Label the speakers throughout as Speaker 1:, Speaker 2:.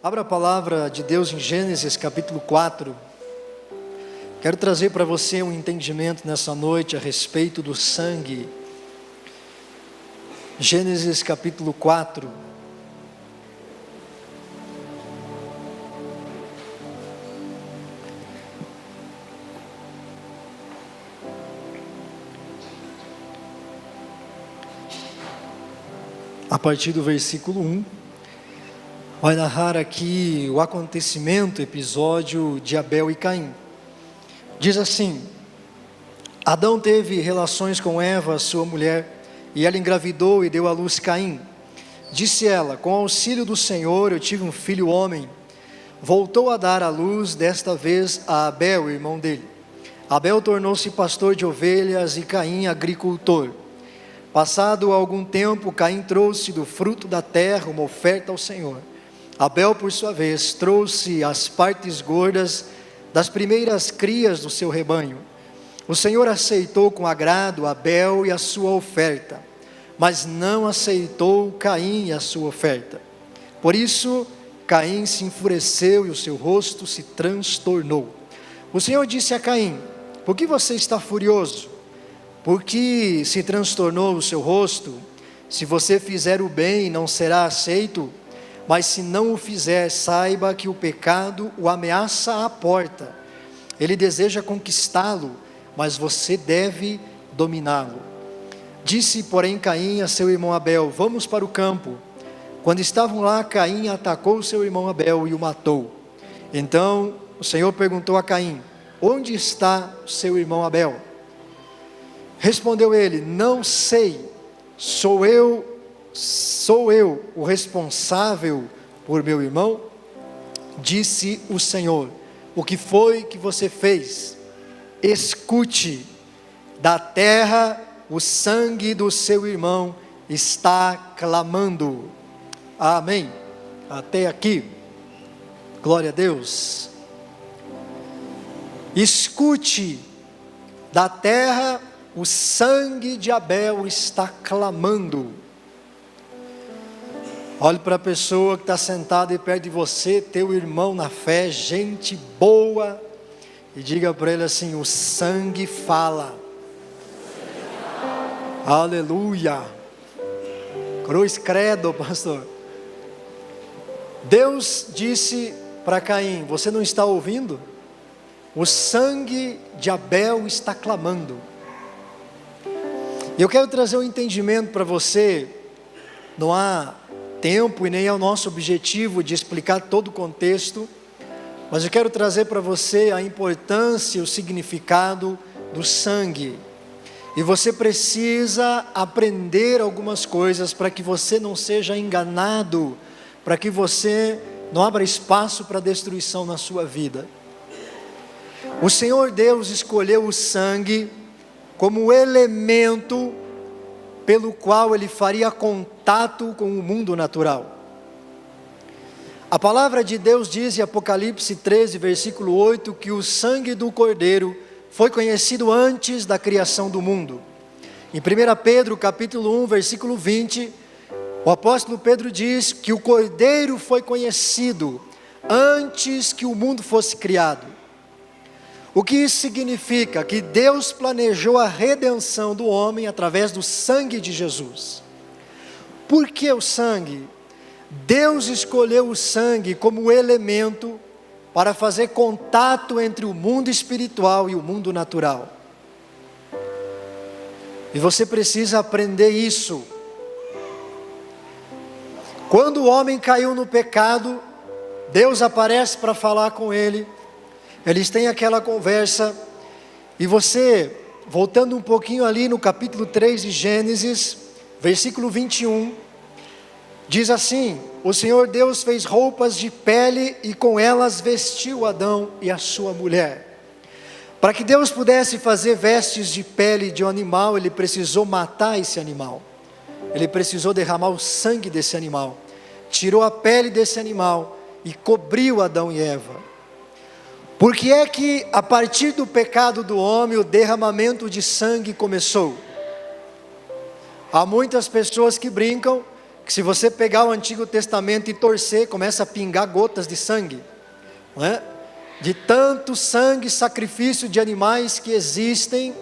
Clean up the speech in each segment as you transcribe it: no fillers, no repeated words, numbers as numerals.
Speaker 1: Abra a palavra de Deus em Gênesis capítulo 4. Quero trazer para você um entendimento nessa noite a respeito do sangue. Gênesis capítulo 4. A partir do versículo 1. Vai narrar aqui o acontecimento, episódio de Abel e Caim. Diz assim: Adão teve relações com Eva, sua mulher, e ela engravidou e deu à luz Caim. Disse ela: com auxílio do Senhor eu tive um filho homem. Voltou a dar à luz, desta vez a Abel, irmão dele. Abel tornou-se pastor de ovelhas e Caim agricultor. Passado algum tempo, Caim trouxe do fruto da terra uma oferta ao Senhor. Abel, por sua vez, trouxe as partes gordas das primeiras crias do seu rebanho. O Senhor aceitou com agrado Abel e a sua oferta, mas não aceitou Caim e a sua oferta. Por isso, Caim se enfureceu e o seu rosto se transtornou. O Senhor disse a Caim: por que você está furioso? Por que se transtornou o seu rosto? Se você fizer o bem, não será aceito, mas se não o fizer, saiba que o pecado o ameaça à porta. Ele deseja conquistá-lo, mas você deve dominá-lo. Disse, porém, Caim a seu irmão Abel: vamos para o campo. Quando estavam lá, Caim atacou seu irmão Abel e o matou. Então o Senhor perguntou a Caim: onde está seu irmão Abel? Respondeu ele: não sei, sou eu o responsável por meu irmão? Disse o Senhor: o que foi que você fez? Escute, da terra o sangue do seu irmão está clamando. Amém. Até aqui. Glória a Deus. Escute, da terra o sangue de Abel está clamando. Olhe para a pessoa que está sentada e perto de você, teu irmão na fé, gente boa, e diga para ele assim: o sangue fala. Aleluia. Cruz credo, pastor. Deus disse para Caim: você não está ouvindo? O sangue de Abel está clamando. Eu quero trazer um entendimento para você. Não há tempo e nem é o nosso objetivo de explicar todo o contexto, mas eu quero trazer para você a importância e o significado do sangue. E você precisa aprender algumas coisas para que você não seja enganado, para que você não abra espaço para destruição na sua vida. O Senhor Deus escolheu o sangue como elemento pelo qual ele faria contato com o mundo natural. A palavra de Deus diz em Apocalipse 13, versículo 8, que o sangue do Cordeiro foi conhecido antes da criação do mundo. Em 1 Pedro capítulo 1, versículo 20, o apóstolo Pedro diz que o Cordeiro foi conhecido antes que o mundo fosse criado. O que isso significa? Que Deus planejou a redenção do homem através do sangue de Jesus. Por que o sangue? Deus escolheu o sangue como elemento para fazer contato entre o mundo espiritual e o mundo natural. E você precisa aprender isso. Quando o homem caiu no pecado, Deus aparece para falar com ele. Eles têm aquela conversa, e você, voltando um pouquinho ali no capítulo 3 de Gênesis, versículo 21, diz assim: o Senhor Deus fez roupas de pele e com elas vestiu Adão e a sua mulher. Para que Deus pudesse fazer vestes de pele de um animal, ele precisou matar esse animal. Ele precisou derramar o sangue desse animal. Tirou a pele desse animal e cobriu Adão e Eva. Por que é que a partir do pecado do homem o derramamento de sangue começou? Há muitas pessoas que brincam que se você pegar o Antigo Testamento e torcer, começa a pingar gotas de sangue, não é? De tanto sangue, sacrifício de animais que existe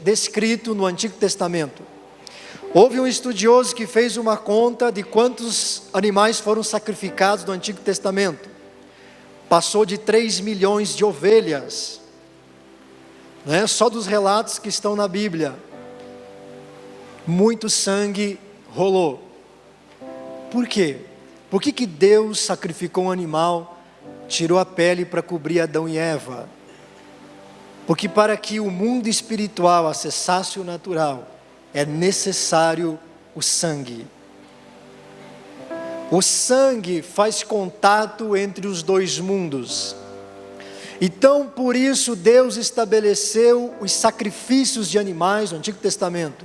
Speaker 1: descrito no Antigo Testamento. Houve um estudioso que fez uma conta de quantos animais foram sacrificados no Antigo Testamento. Passou de 3 milhões de ovelhas, né? Só dos relatos que estão na Bíblia. Muito sangue rolou. Por quê? Por que Deus sacrificou um animal, tirou a pele para cobrir Adão e Eva? Porque para que o mundo espiritual acessasse o natural, é necessário o sangue. O sangue faz contato entre os dois mundos. Então, por isso, Deus estabeleceu os sacrifícios de animais no Antigo Testamento.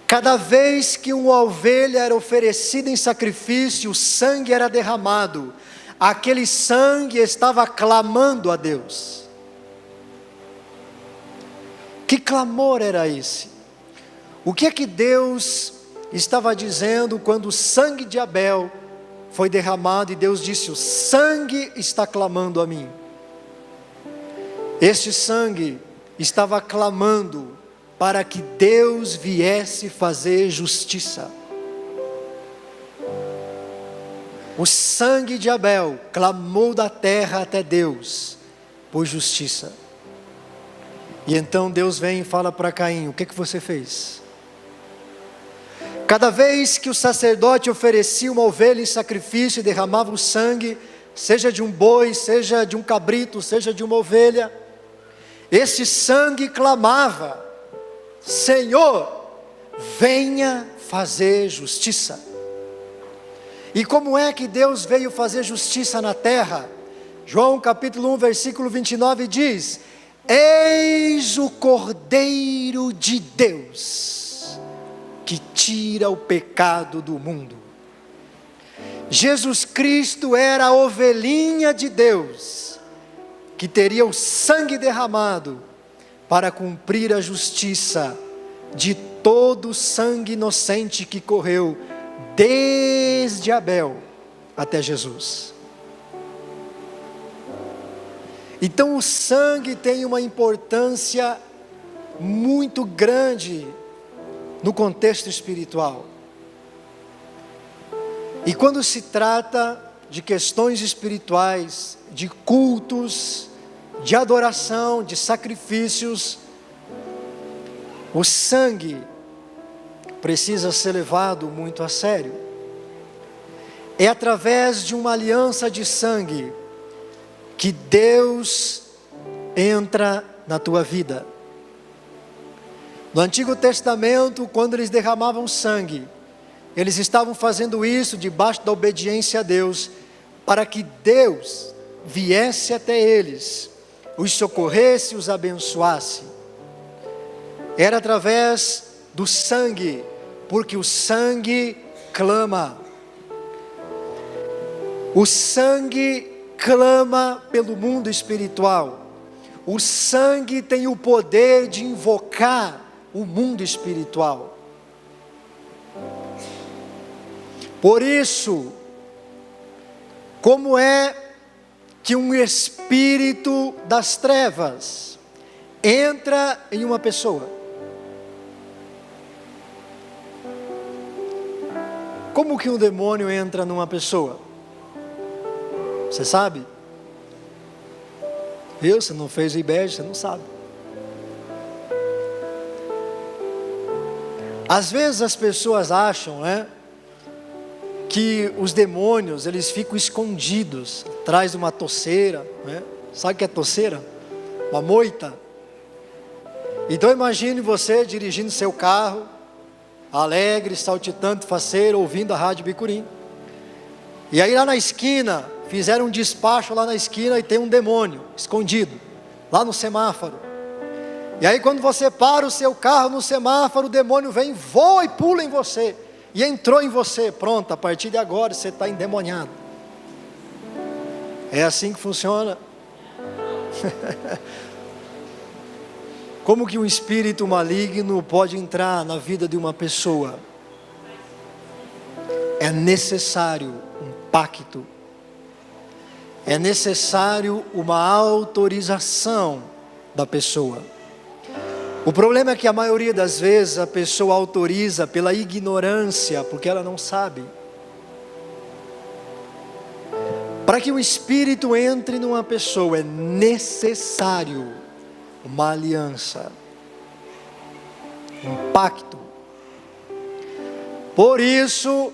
Speaker 1: Cada vez que uma ovelha era oferecida em sacrifício, o sangue era derramado. Aquele sangue estava clamando a Deus. Que clamor era esse? O que é que Deus estava dizendo quando o sangue de Abel foi derramado e Deus disse: o sangue está clamando a mim? Este sangue estava clamando para que Deus viesse fazer justiça. O sangue de Abel clamou da terra até Deus por justiça. E então Deus vem e fala para Caim: o que você fez? Cada vez que o sacerdote oferecia uma ovelha em sacrifício e derramava o sangue, seja de um boi, seja de um cabrito, seja de uma ovelha, esse sangue clamava: Senhor, venha fazer justiça. E como é que Deus veio fazer justiça na terra? João capítulo 1, versículo 29 diz: eis o Cordeiro de Deus, que tira o pecado do mundo. Jesus Cristo era a ovelhinha de Deus, que teria o sangue derramado para cumprir a justiça de todo o sangue inocente que correu desde Abel até Jesus. Então o sangue tem uma importância muito grande no contexto espiritual. E quando se trata de questões espirituais, de cultos, de adoração, de sacrifícios, o sangue precisa ser levado muito a sério. É através de uma aliança de sangue que Deus entra na tua vida. No Antigo Testamento, quando eles derramavam sangue, eles estavam fazendo isso debaixo da obediência a Deus, para que Deus viesse até eles, os socorresse, os abençoasse. Era através do sangue, porque o sangue clama. O sangue clama pelo mundo espiritual. O sangue tem o poder de invocar o mundo espiritual. Por isso, como é que um espírito das trevas entra em uma pessoa? Como que um demônio entra numa pessoa? Você sabe? Viu? Você não fez o IBEG, você não sabe. Às vezes as pessoas acham, que os demônios, eles ficam escondidos atrás de uma toceira, Sabe o que é toceira? Uma moita. Então imagine você dirigindo seu carro, alegre, saltitante, faceiro, ouvindo a Rádio Bicurim. E aí lá na esquina, fizeram um despacho lá na esquina e tem um demônio escondido, lá no semáforo. E aí quando você para o seu carro no semáforo, o demônio vem, voa e pula em você. E entrou em você, pronto, a partir de agora você está endemoniado. É assim que funciona. Como que um espírito maligno pode entrar na vida de uma pessoa? é necessário um pacto, é necessário uma autorização da pessoa. O problema é que a maioria das vezes a pessoa autoriza pela ignorância, porque ela não sabe. Para que o Espírito entre numa pessoa é necessário uma aliança, um pacto. Por isso,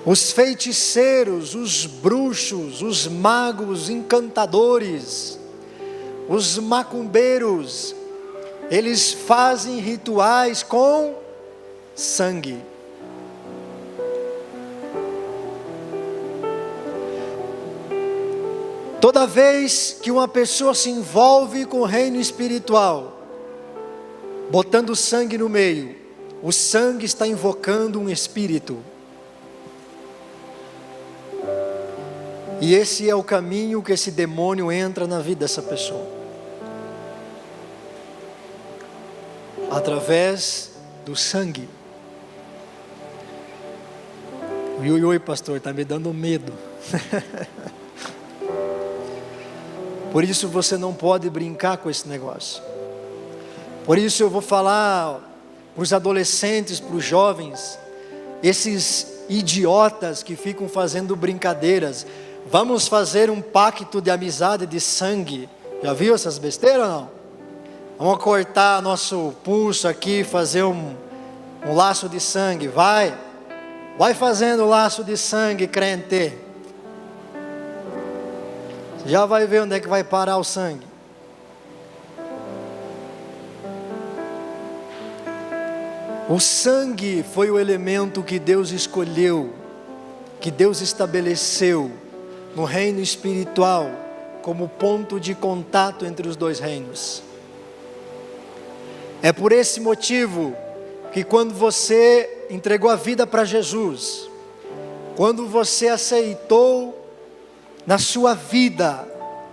Speaker 1: os feiticeiros, os bruxos, os magos, encantadores, os macumbeiros, eles fazem rituais com sangue. Toda vez que uma pessoa se envolve com o reino espiritual, botando sangue no meio, o sangue está invocando um espírito. E esse é o caminho que esse demônio entra na vida dessa pessoa. Através do sangue. Oi, pastor, está me dando medo. Por isso você não pode brincar com esse negócio. Por isso eu vou falar para os adolescentes, para os jovens, esses idiotas que ficam fazendo brincadeiras. Vamos fazer um pacto de amizade de sangue. Já viu essas besteiras ou não? Vamos cortar nosso pulso aqui, fazer um laço de sangue. Vai fazendo o laço de sangue, crente. Já vai ver onde é que vai parar o sangue. O sangue foi o elemento que Deus escolheu, que Deus estabeleceu no reino espiritual como ponto de contato entre os dois reinos. É por esse motivo que quando você entregou a vida para Jesus, quando você aceitou na sua vida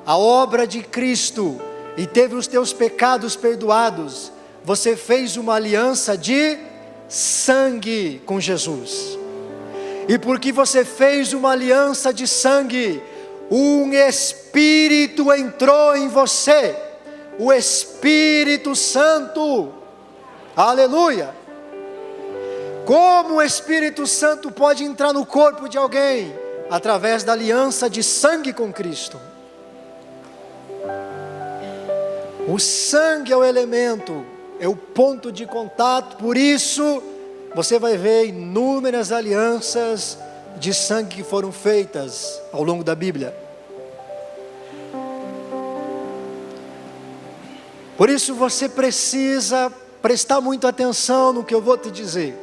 Speaker 1: a obra de Cristo e teve os teus pecados perdoados, você fez uma aliança de sangue com Jesus. E porque você fez uma aliança de sangue, um Espírito entrou em você, o Espírito Santo. Aleluia! Como o Espírito Santo pode entrar no corpo de alguém? Através da aliança de sangue com Cristo. O sangue é o elemento, é o ponto de contato. Por isso você vai ver inúmeras alianças de sangue que foram feitas ao longo da Bíblia. Por isso você precisa prestar muita atenção no que eu vou te dizer.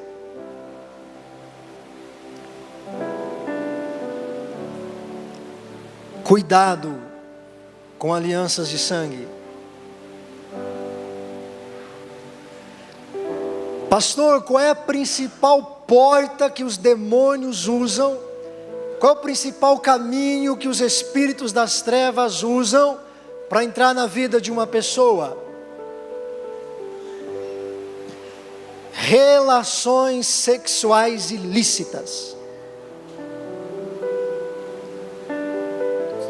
Speaker 1: Cuidado com alianças de sangue. Pastor, qual é a principal porta que os demônios usam? Qual é o principal caminho que os espíritos das trevas usam para entrar na vida de uma pessoa? Relações sexuais ilícitas.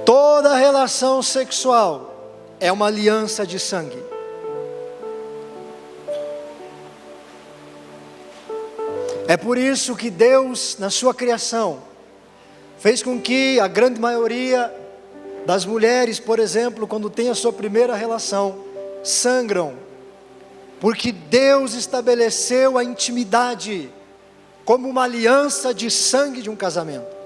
Speaker 1: Toda relação sexual é uma aliança de sangue. É por isso que Deus, na sua criação, fez com que a grande maioria das mulheres, por exemplo, quando tem a sua primeira relação, sangram. Porque Deus estabeleceu a intimidade como uma aliança de sangue de um casamento.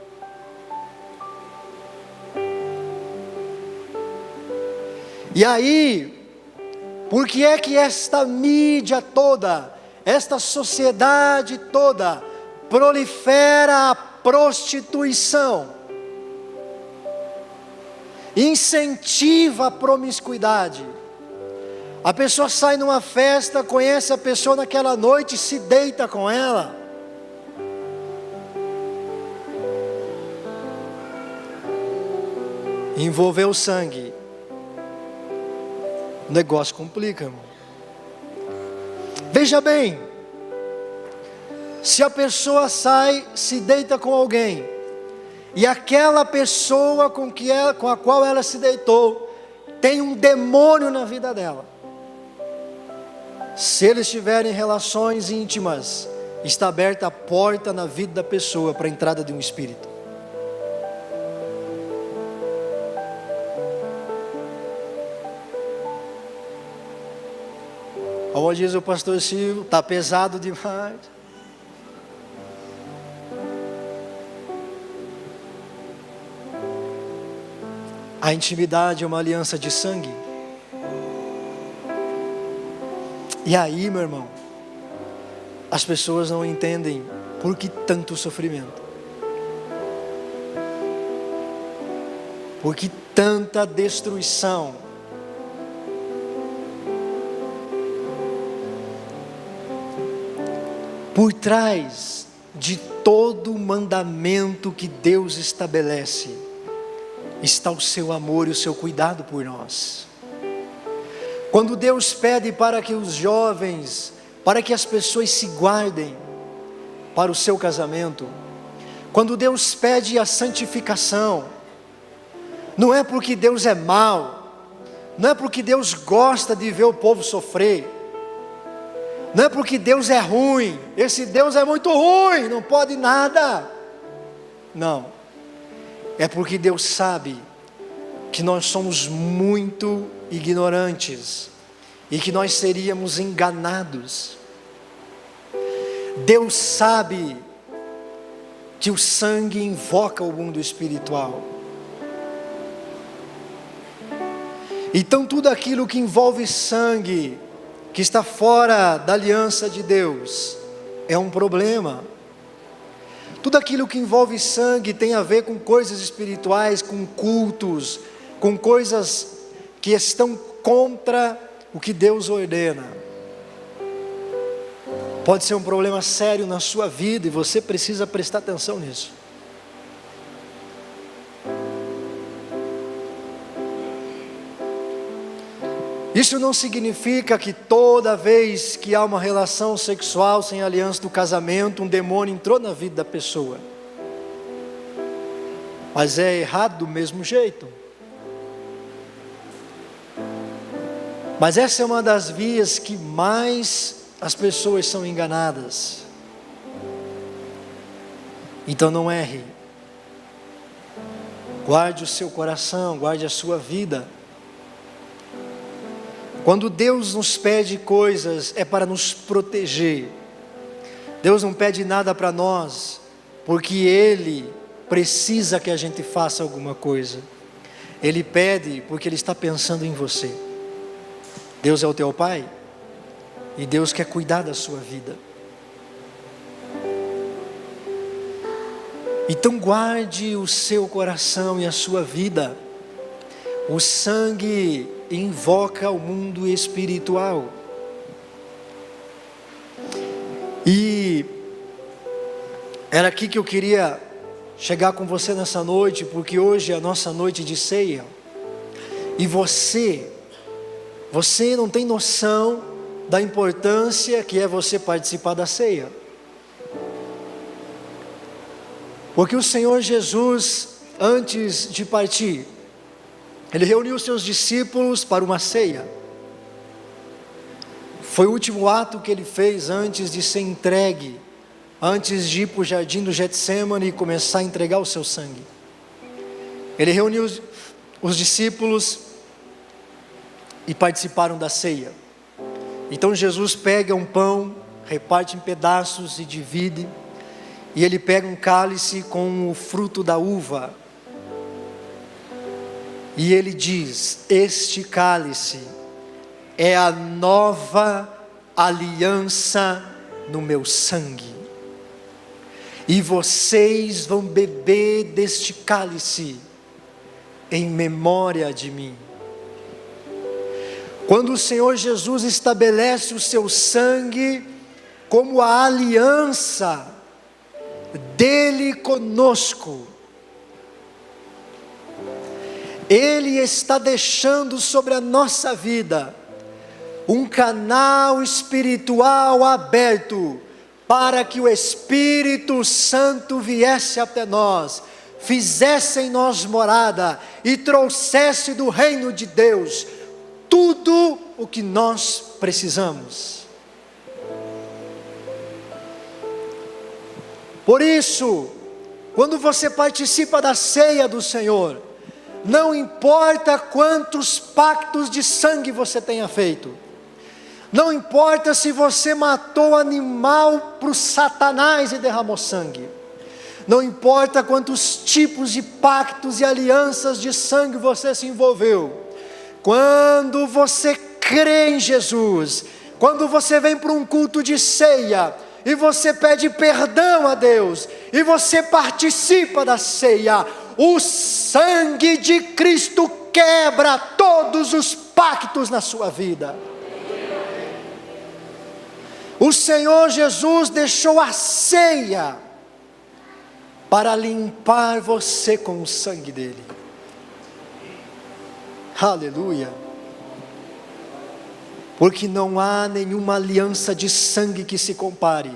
Speaker 1: E aí, por que é que esta mídia toda, esta sociedade toda, prolifera a prostituição, incentiva a promiscuidade? A pessoa sai numa festa, conhece a pessoa naquela noite, se deita com ela. Envolveu o sangue. O negócio complica, irmão. Veja bem, Se a pessoa sai, se deita com alguém, e aquela pessoa com a qual ela se deitou, tem um demônio na vida dela, se eles tiverem relações íntimas, está aberta a porta na vida da pessoa para a entrada de um espírito. Como diz o pastor Silvio, está pesado demais. A intimidade é uma aliança de sangue. E aí, meu irmão, as pessoas não entendem por que tanto sofrimento, por que tanta destruição. Por trás de todo mandamento que Deus estabelece, está o seu amor e o seu cuidado por nós. Quando Deus pede para que os jovens, para que as pessoas se guardem para o seu casamento, quando Deus pede a santificação, não é porque Deus é mau, não é porque Deus gosta de ver o povo sofrer, não é porque Deus é ruim, esse Deus é muito ruim, não pode nada. Não, é porque Deus sabe que nós somos muito ignorantes e que nós seríamos enganados. Deus sabe que o sangue invoca o mundo espiritual. Então tudo aquilo que envolve sangue, que está fora da aliança de Deus, é um problema. Tudo aquilo que envolve sangue tem a ver com coisas espirituais, com cultos, com coisas que estão contra o que Deus ordena. Pode ser um problema sério na sua vida e você precisa prestar atenção nisso. Isso não significa que toda vez que há uma relação sexual sem aliança do casamento, um demônio entrou na vida da pessoa. Mas é errado do mesmo jeito. Mas essa é uma das vias que mais as pessoas são enganadas. Então não erre. Guarde o seu coração, guarde a sua vida. Quando Deus nos pede coisas, é para nos proteger. Deus não pede nada para nós, porque Ele precisa que a gente faça alguma coisa. Ele pede porque Ele está pensando em você. Deus é o teu Pai, e Deus quer cuidar da sua vida. Então guarde o seu coração e a sua vida. O sangue invoca o mundo espiritual. E era aqui que eu queria chegar com você nessa noite, porque hoje é a nossa noite de ceia. E você não tem noção da importância que é você participar da ceia. Porque o Senhor Jesus, antes de partir, Ele reuniu seus discípulos para uma ceia. Foi o último ato que Ele fez antes de ser entregue, antes de ir para o jardim do Getsêmani e começar a entregar o seu sangue. Ele reuniu os discípulos e participaram da ceia. Então Jesus pega um pão, reparte em pedaços e divide, e Ele pega um cálice com o fruto da uva, e Ele diz: este cálice é a nova aliança no meu sangue, e vocês vão beber deste cálice em memória de mim. Quando o Senhor Jesus estabelece o seu sangue como a aliança dele conosco, Ele está deixando sobre a nossa vida um canal espiritual aberto para que o Espírito Santo viesse até nós, fizesse em nós morada e trouxesse do reino de Deus tudo o que nós precisamos. Por isso, quando você participa da ceia do Senhor, não importa quantos pactos de sangue você tenha feito, não importa se você matou animal para o Satanás e derramou sangue, não importa quantos tipos de pactos e alianças de sangue você se envolveu, quando você crê em Jesus, quando você vem para um culto de ceia, e você pede perdão a Deus, e você participa da ceia, o sangue de Cristo quebra todos os pactos na sua vida. O Senhor Jesus deixou a ceia para limpar você com o sangue dele. Aleluia. Porque não há nenhuma aliança de sangue que se compare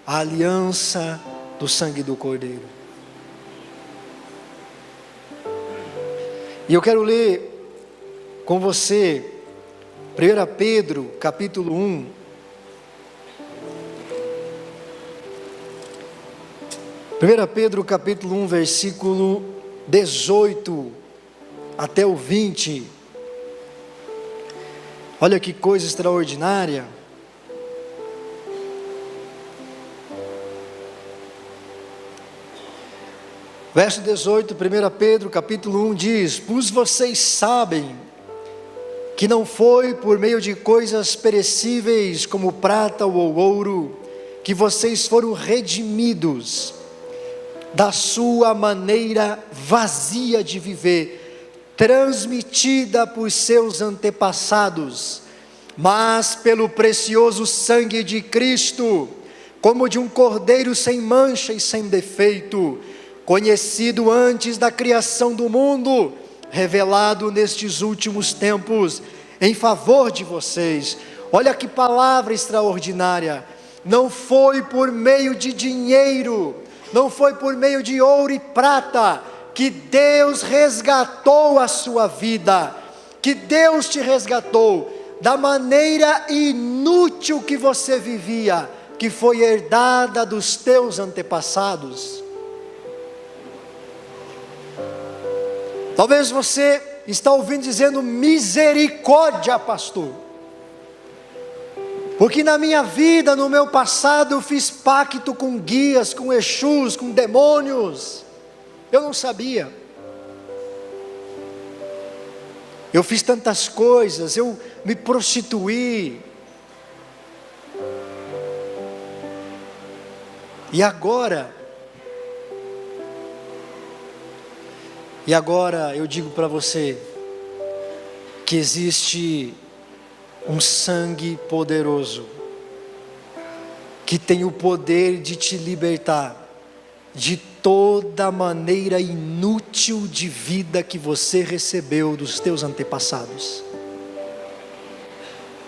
Speaker 1: à aliança do sangue do Cordeiro. E eu quero ler com você 1 Pedro capítulo 1. 1 Pedro capítulo 1, versículo 18 até o 20. Olha que coisa extraordinária. Verso 18, 1 Pedro capítulo 1 diz: Pois vocês sabem que não foi por meio de coisas perecíveis como prata ou ouro que vocês foram redimidos da sua maneira vazia de viver, transmitida por seus antepassados, mas pelo precioso sangue de Cristo, como de um cordeiro sem mancha e sem defeito, conhecido antes da criação do mundo, revelado nestes últimos tempos, em favor de vocês. Olha que palavra extraordinária. Não foi por meio de dinheiro, não foi por meio de ouro e prata, que Deus resgatou a sua vida, que Deus te resgatou da maneira inútil que você vivia, que foi herdada dos teus antepassados. Talvez você está ouvindo dizendo: misericórdia, pastor, porque na minha vida, no meu passado, eu fiz pacto com guias, com exus, com demônios. Eu não sabia. Eu fiz tantas coisas, eu me prostituí. E agora eu digo para você que existe um sangue poderoso que tem o poder de te libertar de toda maneira inútil de vida que você recebeu dos teus antepassados.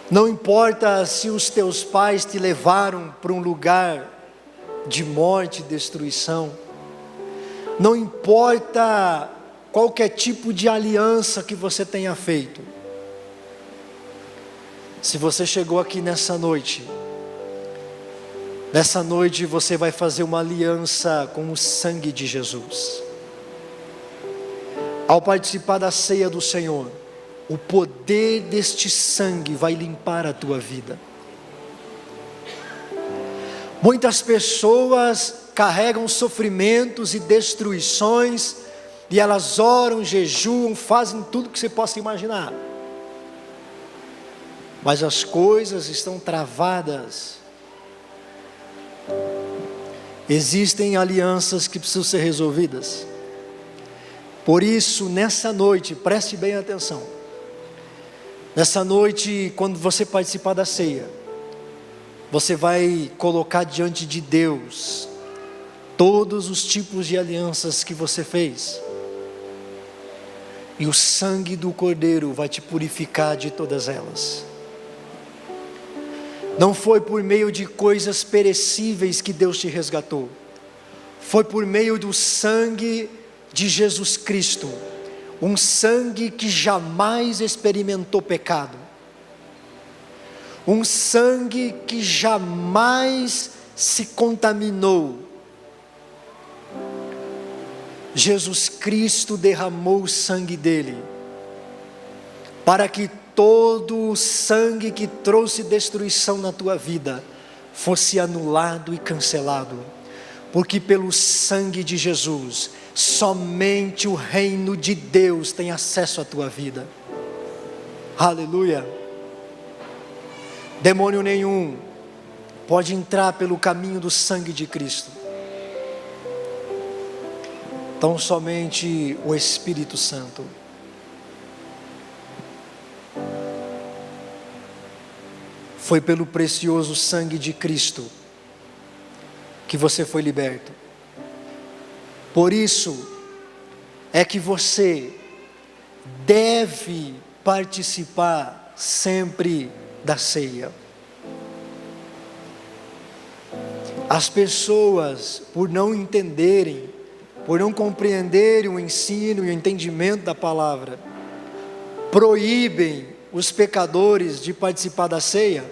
Speaker 1: Não importa se os teus pais te levaram para um lugar de morte e destruição, não importa qualquer tipo de aliança que você tenha feito. Se você chegou aqui nessa noite você vai fazer uma aliança com o sangue de Jesus. Ao participar da ceia do Senhor, o poder deste sangue vai limpar a tua vida. Muitas pessoas carregam sofrimentos e destruições, e elas oram, jejuam, fazem tudo que você possa imaginar, mas as coisas estão travadas. Existem alianças que precisam ser resolvidas. Por isso, nessa noite, preste bem atenção. Nessa noite, quando você participar da ceia, você vai colocar diante de Deus todos os tipos de alianças que você fez, e o sangue do Cordeiro vai te purificar de todas elas. Não foi por meio de coisas perecíveis que Deus te resgatou. Foi por meio do sangue de Jesus Cristo. Um sangue que jamais experimentou pecado. Um sangue que jamais se contaminou. Jesus Cristo derramou o sangue dele, para que todo o sangue que trouxe destruição na tua vida, fosse anulado e cancelado, porque pelo sangue de Jesus, somente o reino de Deus tem acesso à tua vida. Aleluia! Demônio nenhum pode entrar pelo caminho do sangue de Cristo. Tão somente o Espírito Santo. Foi pelo precioso sangue de Cristo que você foi liberto. Por isso é que você deve participar sempre da ceia. As pessoas, por não entenderem, por não compreenderem o ensino e o entendimento da palavra, proíbem os pecadores de participar da ceia.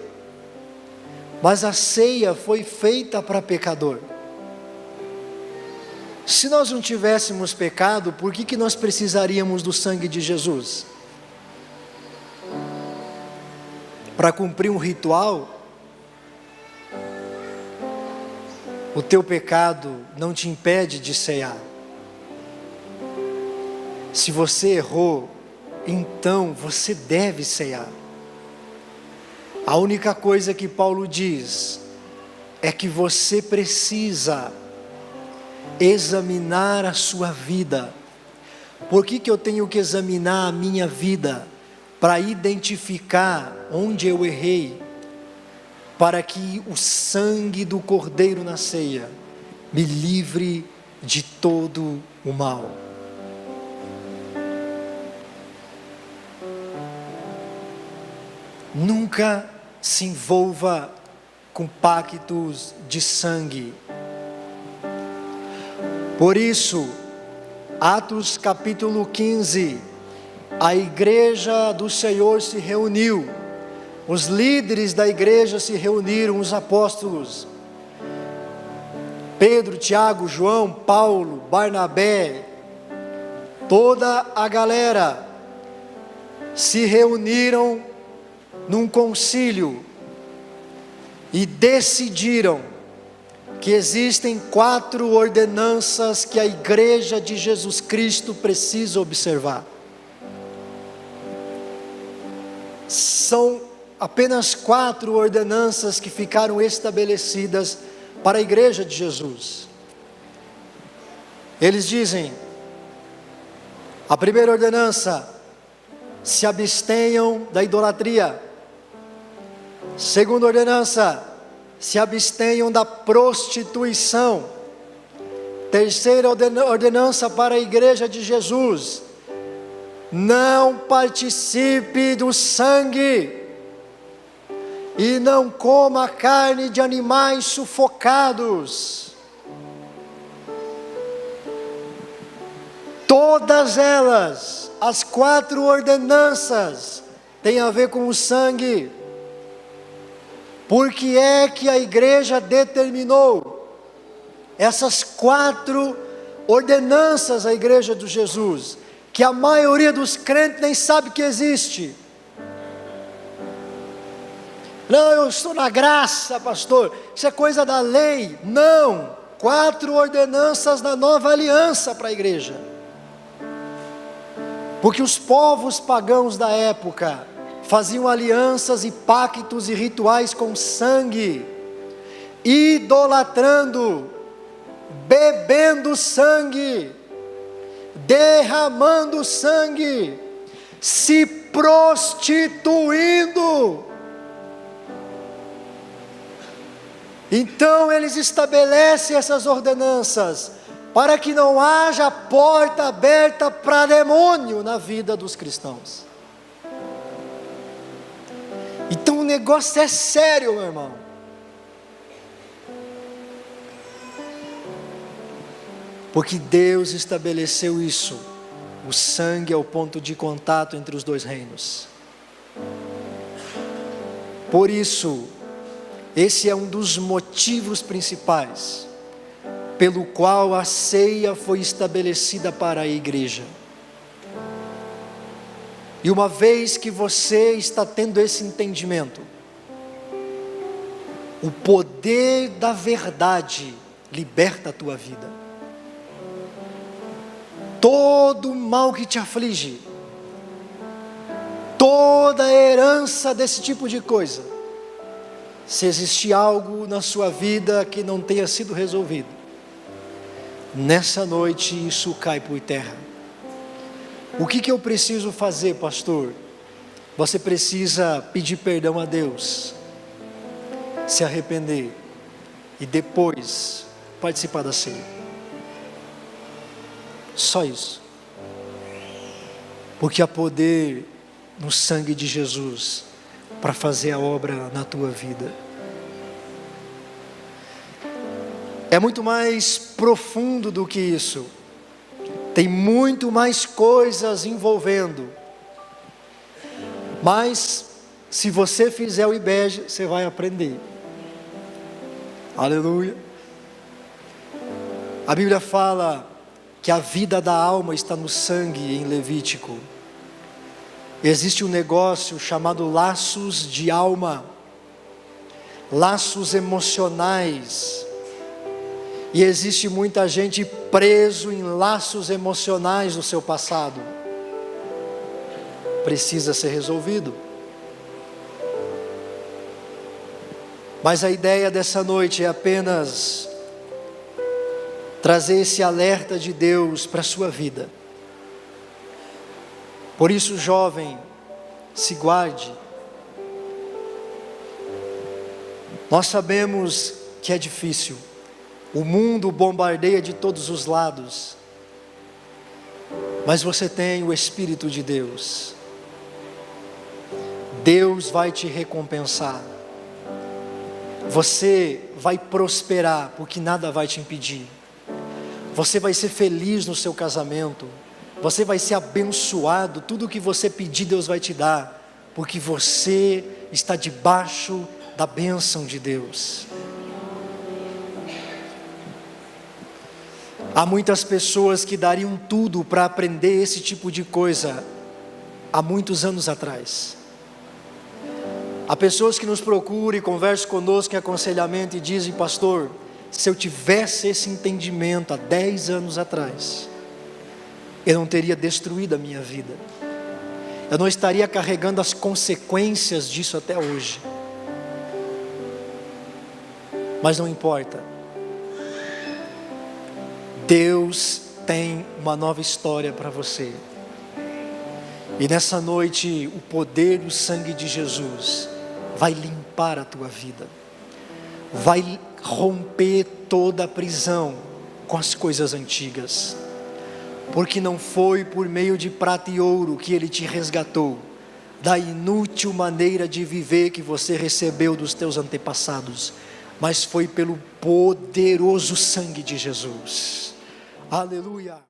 Speaker 1: Mas a ceia foi feita para pecador. Se nós não tivéssemos pecado, por que nós precisaríamos do sangue de Jesus? Para cumprir um ritual? O teu pecado não te impede de ceiar. Se você errou, então você deve ceiar. A única coisa que Paulo diz é que você precisa examinar a sua vida. Por que eu tenho que examinar a minha vida? Para identificar onde eu errei, para que o sangue do Cordeiro na ceia me livre de todo o mal. Nunca se envolva com pactos de sangue. Por isso, Atos capítulo 15, a igreja do Senhor se reuniu, os líderes da igreja se reuniram, os apóstolos, Pedro, Tiago, João, Paulo, Barnabé, toda a galera se reuniram num concílio e decidiram que existem 4 ordenanças que a igreja de Jesus Cristo precisa observar. São apenas 4 ordenanças que ficaram estabelecidas para a igreja de Jesus. Eles dizem: a primeira ordenança, se abstenham da idolatria. Segunda ordenança, se abstenham da prostituição. Terceira ordenança para a igreja de Jesus: não participe do sangue e não coma carne de animais sufocados. Todas elas, as 4 ordenanças, têm a ver com o sangue. Por que é que a igreja determinou essas 4 ordenanças à igreja de Jesus, que a maioria dos crentes nem sabe que existe? Não, eu estou na graça, pastor, isso é coisa da lei. Não, 4 ordenanças da nova aliança para a igreja. Porque os povos pagãos da época faziam alianças e pactos e rituais com sangue, idolatrando, bebendo sangue, derramando sangue, se prostituindo. Então eles estabelecem essas ordenanças para que não haja porta aberta para demônio na vida dos cristãos. Então negócio é sério, meu irmão. Porque Deus estabeleceu isso. O sangue é o ponto de contato entre os dois reinos. Por isso, esse é um dos motivos principais pelo qual a ceia foi estabelecida para a igreja. E uma vez que você está tendo esse entendimento, o poder da verdade liberta a tua vida. Todo mal que te aflige, toda a herança desse tipo de coisa, se existe algo na sua vida que não tenha sido resolvido, nessa noite isso cai por terra. O que eu preciso fazer, pastor? Você precisa pedir perdão a Deus, se arrepender e depois participar da ceia. Só isso. Porque há poder no sangue de Jesus para fazer a obra na tua vida. É muito mais profundo do que isso. Tem muito mais coisas envolvendo. Mas se você fizer o IBEG, você vai aprender. Aleluia. A Bíblia fala que a vida da alma está no sangue em Levítico. Existe um negócio chamado laços de alma, laços emocionais. E existe muita gente preso em laços emocionais no seu passado. Precisa ser resolvido. Mas a ideia dessa noite é apenas trazer esse alerta de Deus para a sua vida. Por isso, jovem, se guarde. Nós sabemos que é difícil. O mundo bombardeia de todos os lados. Mas você tem o Espírito de Deus. Deus vai te recompensar. Você vai prosperar, porque nada vai te impedir. Você vai ser feliz no seu casamento. Você vai ser abençoado. Tudo o que você pedir, Deus vai te dar. Porque você está debaixo da bênção de Deus. Há muitas pessoas que dariam tudo para aprender esse tipo de coisa há muitos anos atrás. Há pessoas que nos procuram e conversam conosco em aconselhamento e dizem: pastor, se eu tivesse esse entendimento há 10 anos atrás, eu não teria destruído a minha vida. Eu não estaria carregando as consequências disso até hoje. Mas não importa. Deus tem uma nova história para você. E nessa noite, o poder do sangue de Jesus vai limpar a tua vida. Vai romper toda a prisão com as coisas antigas. Porque não foi por meio de prata e ouro que Ele te resgatou da inútil maneira de viver que você recebeu dos teus antepassados, mas foi pelo poderoso sangue de Jesus. Aleluia.